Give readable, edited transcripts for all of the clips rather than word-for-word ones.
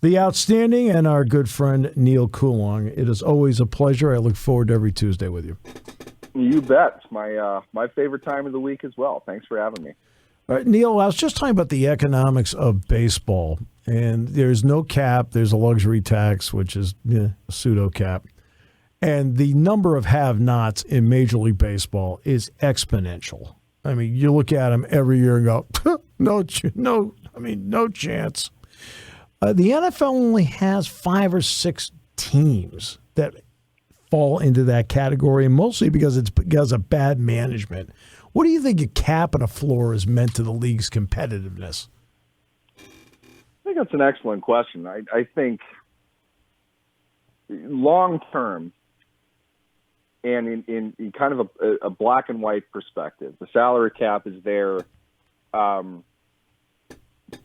the outstanding and our good friend Neal Coolong. It is always a pleasure. I look forward to every Tuesday with you. You bet. It's my favorite time of the week as well. Thanks for having me. All right, Neal, I was just talking about the economics of baseball, and there's no cap. There's a luxury tax, which is a pseudo cap. And the number of have-nots in Major League Baseball is exponential. I mean, you look at them every year and go, no chance. The NFL only has 5 or 6 teams that fall into that category, and mostly because it's because of bad management. What do you think a cap and a floor is meant to the league's competitiveness? I think that's an excellent question. I think long term, and in kind of a black and white perspective, the salary cap is there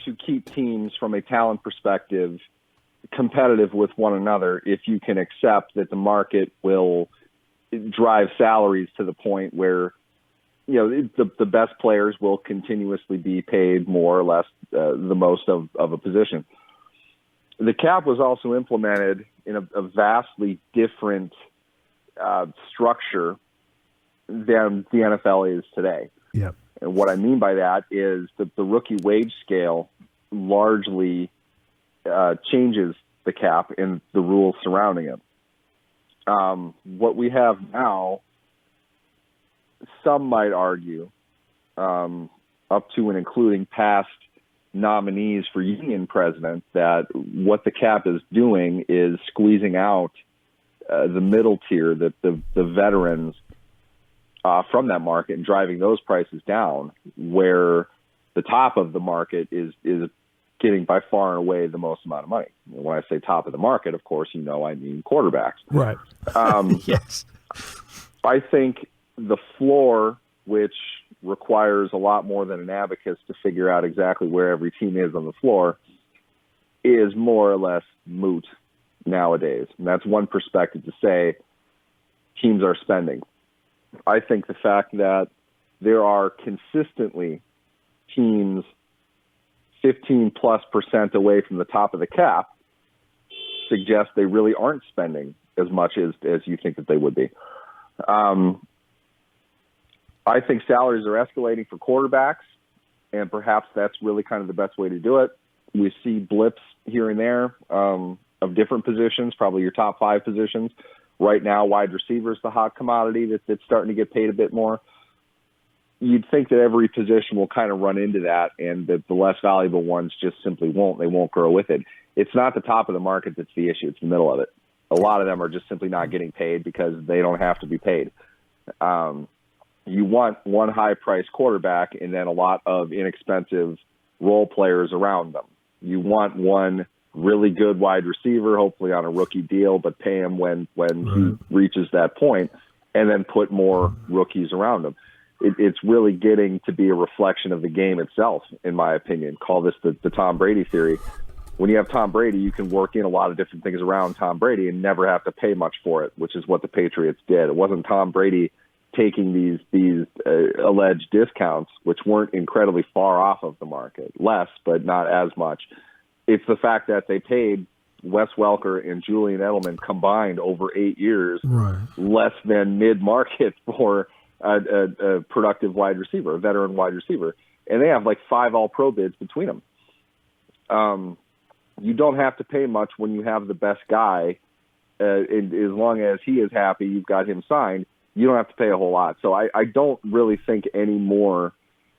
to keep teams from a talent perspective competitive with one another if you can accept that the market will drive salaries to the point where the best players will continuously be paid more or less the most of a position. The cap was also implemented in a vastly different structure than the NFL is today. Yeah. And what I mean by that is that the rookie wage scale largely changes the cap and the rules surrounding it. What we have now, some might argue, up to and including past nominees for union president, that what the cap is doing is squeezing out the middle tier, the veterans, from that market and driving those prices down, where the top of the market is getting by far and away the most amount of money. When I say top of the market, of course, I mean quarterbacks. Right. Yes. I think the floor, which requires a lot more than an abacus to figure out exactly where every team is on the floor, is more or less moot nowadays. And that's one perspective to say teams are spending. I think the fact that there are consistently teams 15+% away from the top of the cap suggests they really aren't spending as much as you think that they would be. I think salaries are escalating for quarterbacks, and perhaps that's really kind of the best way to do it. We see blips here and there of different positions, probably your top 5 positions. Right now, wide receiver is the hot commodity that's starting to get paid a bit more. You'd think that every position will kind of run into that, and that the less valuable ones just simply won't. They won't grow with it. It's not the top of the market that's the issue. It's the middle of it. A lot of them are just simply not getting paid because they don't have to be paid. You want one high-priced quarterback and then a lot of inexpensive role players around them. You want one really good wide receiver, hopefully on a rookie deal, but pay him when he reaches that point, and then put more rookies around him. It's really getting to be a reflection of the game itself, in my opinion. Call this the Tom Brady theory. When you have Tom Brady, you can work in a lot of different things around Tom Brady and never have to pay much for it, which is what the Patriots did. It wasn't Tom Brady taking these alleged discounts, which weren't incredibly far off of the market, less, but not as much. It's the fact that they paid Wes Welker and Julian Edelman combined over 8 years, less than mid-market for a productive wide receiver, a veteran wide receiver. And they have like 5 all-pro bids between them. You don't have to pay much when you have the best guy. And as long as he is happy, you've got him signed, you don't have to pay a whole lot. So I don't really think anymore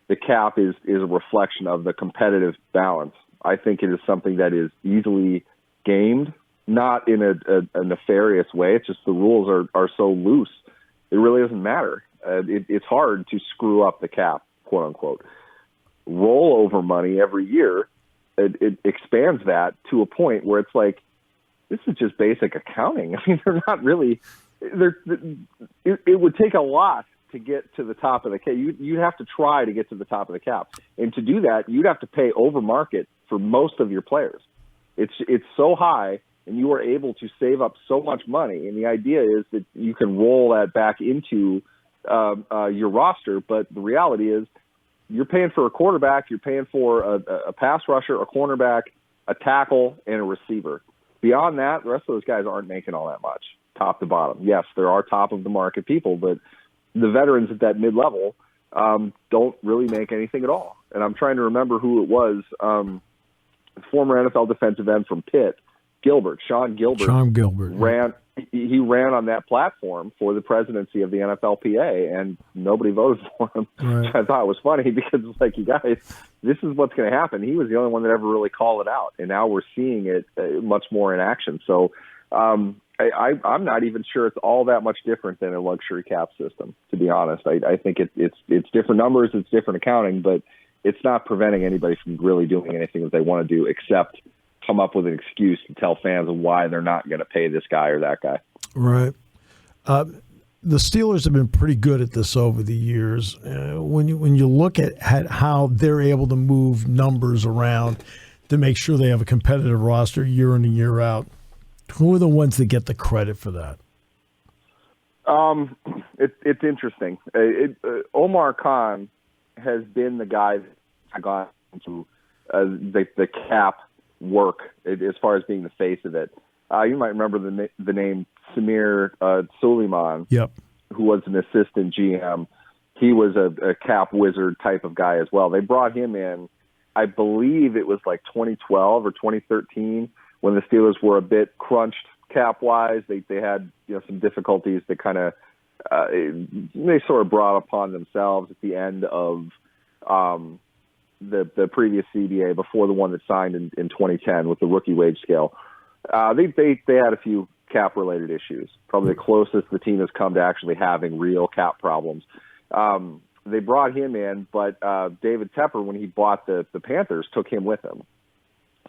the cap is a reflection of the competitive balance. I think it is something that is easily gamed, not in a nefarious way. It's just the rules are so loose. It really doesn't matter. It's hard to screw up the cap, quote unquote. Rollover money every year, it expands that to a point where it's like, this is just basic accounting. I mean, they're not really. It would take a lot to get to the top of the cap. You'd have to try to get to the top of the cap, and to do that, you'd have to pay over market for most of your players. It's so high, and you are able to save up so much money. And the idea is that you can roll that back into your roster. But the reality is, you're paying for a quarterback, you're paying for a pass rusher, a cornerback, a tackle, and a receiver. Beyond that, the rest of those guys aren't making all that much, top to bottom. Yes, there are top-of-the-market people, but the veterans at that mid-level don't really make anything at all. And I'm trying to remember who it was. Former NFL defensive end from Pitt, Sean Gilbert ran. He ran on that platform for the presidency of the NFLPA, and nobody voted for him. Right. I thought it was funny because it's like, you guys, this is what's going to happen. He was the only one that ever really called it out, and now we're seeing it much more in action. So I'm not even sure it's all that much different than a luxury cap system, to be honest. I think it's different numbers, it's different accounting, but it's not preventing anybody from really doing anything that they want to do except come up with an excuse to tell fans of why they're not going to pay this guy or that guy. Right. The Steelers have been pretty good at this over the years. When you look at how they're able to move numbers around to make sure they have a competitive roster year in and year out, who are the ones that get the credit for that? It's interesting. Omar Khan has been the guy that got into the cap work as far as being the face of it. You might remember the name Samir Suleiman, yep, who was an assistant GM. He was a cap wizard type of guy as well. They brought him in, I believe it was like 2012 or 2013, when the Steelers were a bit crunched cap-wise. They had some difficulties that kind of they sort of brought upon themselves at the end of the previous CBA, before the one that signed in 2010 with the rookie wage scale. They had a few cap related issues, probably the closest the team has come to actually having real cap problems. They brought him in, but David Tepper, when he bought the Panthers, took him with him.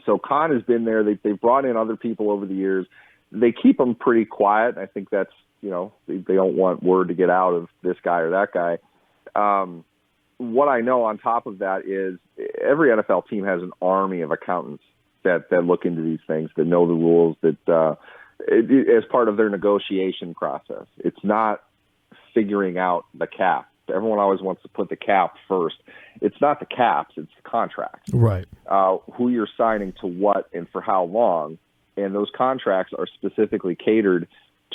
So Khan has been there. They've brought in other people over the years. They keep them pretty quiet. I think that's, they don't want word to get out of this guy or that guy. What I know on top of that is every NFL team has an army of accountants that look into these things, that know the rules, that as part of their negotiation process. It's not figuring out the cap. Everyone always wants to put the cap first. It's not the caps, it's the contract. Right. Who you're signing to what and for how long. And those contracts are specifically catered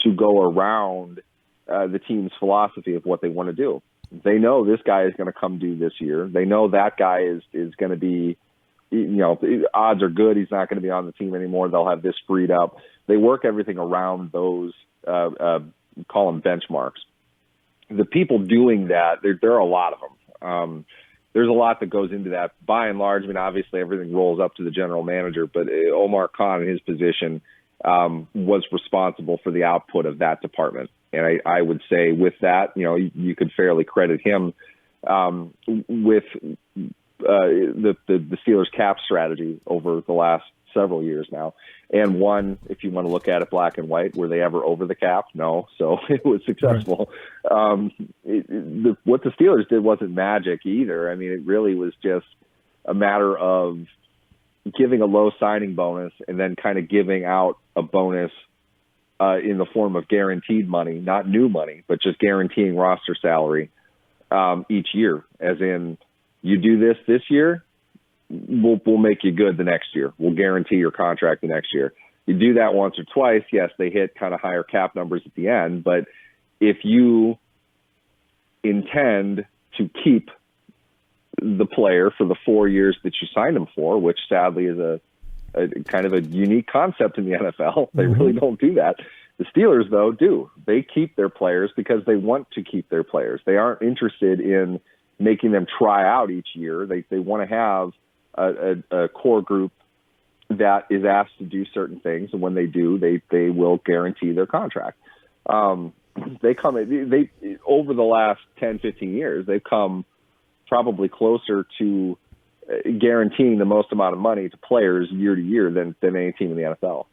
to go around the team's philosophy of what they want to do. They know this guy is going to come due this year. They know that guy is going to be, odds are good he's not going to be on the team anymore. They'll have this freed up. They work everything around those, call them benchmarks. The people doing that, there are a lot of them. There's a lot that goes into that. By and large, obviously everything rolls up to the general manager, but Omar Khan, in his position, was responsible for the output of that department. And I would say with that, you could fairly credit him with the Steelers' cap strategy over the last several years now. And one, if you want to look at it black and white, were they ever over the cap? No. So it was successful. Right. What the Steelers did wasn't magic either. It really was just a matter of giving a low signing bonus and then kind of giving out a bonus in the form of guaranteed money, not new money, but just guaranteeing roster salary each year. As in, you do this year, we'll make you good the next year. We'll guarantee your contract the next year. You do that once or twice, yes, they hit kind of higher cap numbers at the end, but if you intend to keep the player for the 4 years that you signed him for, which sadly is a kind of a unique concept in the NFL. They really don't do that. The Steelers, though, do. They keep their players because they want to keep their players. They aren't interested in making them try out each year. They want to have a core group that is asked to do certain things, and when they do, they will guarantee their contract. They over the last 10, 15 years, they've come probably closer to guaranteeing the most amount of money to players year to year than any team in the NFL.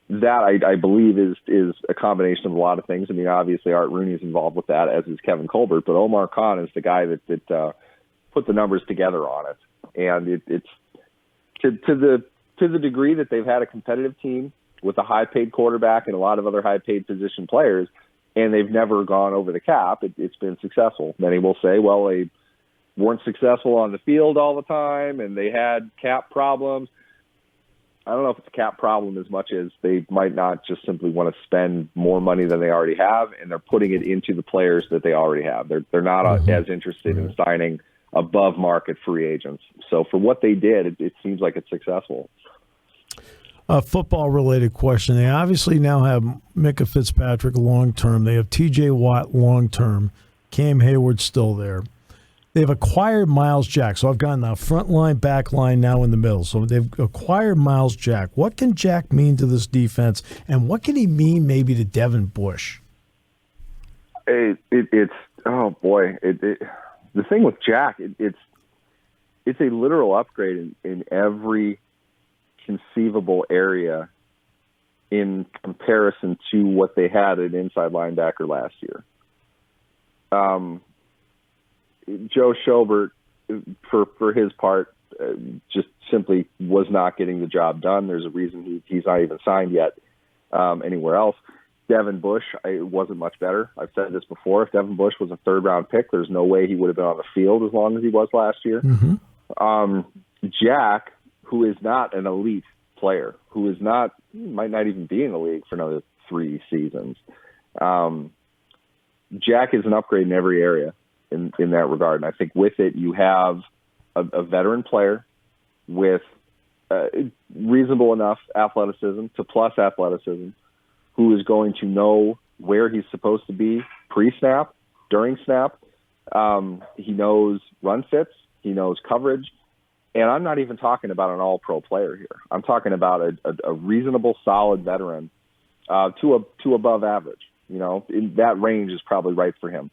That I believe is a combination of a lot of things. Obviously Art Rooney is involved with that, as is Kevin Colbert, but Omar Khan is the guy that put the numbers together on it. And it's to the degree that they've had a competitive team with a high-paid quarterback and a lot of other high-paid position players, and they've never gone over the cap. It's been successful. Many will say, well, they weren't successful on the field all the time, and they had cap problems. I don't know if it's a cap problem as much as they might not just simply want to spend more money than they already have, and they're putting it into the players that they already have. They're not as interested in signing above market free agents. So for what they did, it seems like it's successful. A football-related question. They obviously now have Micah Fitzpatrick long-term. They have T.J. Watt long-term. Cam Hayward's still there. They've acquired Myles Jack. So I've gotten the front line, back line, now in the middle. So they've acquired Myles Jack. What can Jack mean to this defense, and what can he mean maybe to Devin Bush? It's oh boy. The thing with Jack, it's a literal upgrade in every conceivable area in comparison to what they had at inside linebacker last year. Joe Schobert, for his part, just simply was not getting the job done. There's a reason he's not even signed yet anywhere else. Devin Bush wasn't much better. I've said this before. If Devin Bush was a third-round pick, there's no way he would have been on the field as long as he was last year. Mm-hmm. Jack, who is not an elite player, who is not, might not even be in the league for another 3 seasons. Jack is an upgrade in every area in that regard. And I think with it, you have a veteran player with reasonable enough athleticism to plus athleticism, who is going to know where he's supposed to be pre-snap, during snap. He knows run fits. He knows coverage. And I'm not even talking about an all-pro player here. I'm talking about a reasonable, solid veteran to above average. You know, in that range is probably right for him.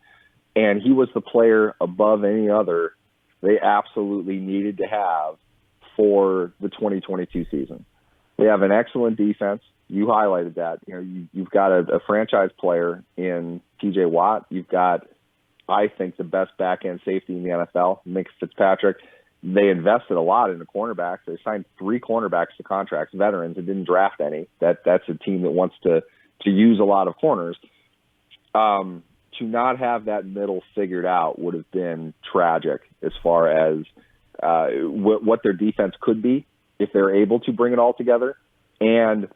And he was the player above any other they absolutely needed to have for the 2022 season. They have an excellent defense. You highlighted that. You know, you've got a franchise player in T.J. Watt. You've got, I think, the best back-end safety in the NFL, Micah Fitzpatrick. They invested a lot in the cornerbacks. They signed 3 cornerbacks to contracts, veterans, and didn't draft any. That's a team that wants to use a lot of corners. To not have that middle figured out would have been tragic as far as what their defense could be if they're able to bring it all together. And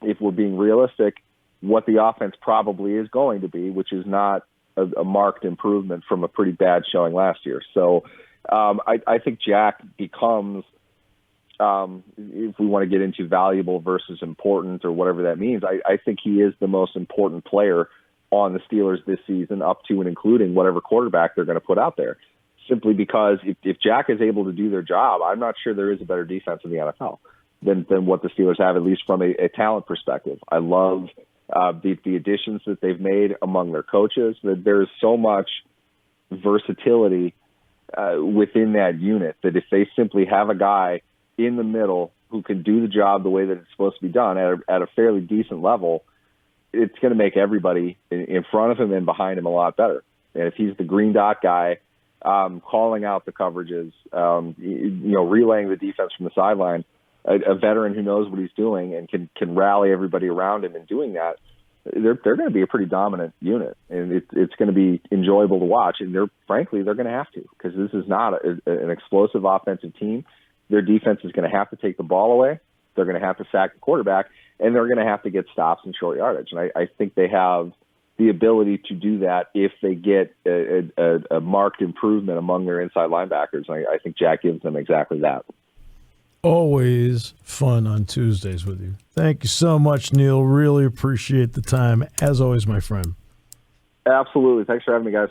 if we're being realistic, what the offense probably is going to be, which is not a marked improvement from a pretty bad showing last year. So I think Jack becomes, if we want to get into valuable versus important or whatever that means, I think he is the most important player on the Steelers this season, up to and including whatever quarterback they're going to put out there. Simply because if Jack is able to do their job, I'm not sure there is a better defense in the NFL than what the Steelers have, at least from a talent perspective. I love the additions that they've made among their coaches. There's so much versatility within that unit that if they simply have a guy in the middle who can do the job the way that it's supposed to be done at a fairly decent level, it's going to make everybody in front of him and behind him a lot better. And if he's the green dot guy, calling out the coverages, relaying the defense from the sideline, a veteran who knows what he's doing and can rally everybody around him in doing that, they're going to be a pretty dominant unit, and it's going to be enjoyable to watch. And they're going to have to, because this is not an explosive offensive team. Their defense is going to have to take the ball away. They're going to have to sack the quarterback, and they're going to have to get stops and short yardage. And I think they have the ability to do that if they get a marked improvement among their inside linebackers. And I think Jack gives them exactly that. Always fun on Tuesdays with you. Thank you so much, Neal. Really appreciate the time. As always, my friend. Absolutely. Thanks for having me, guys.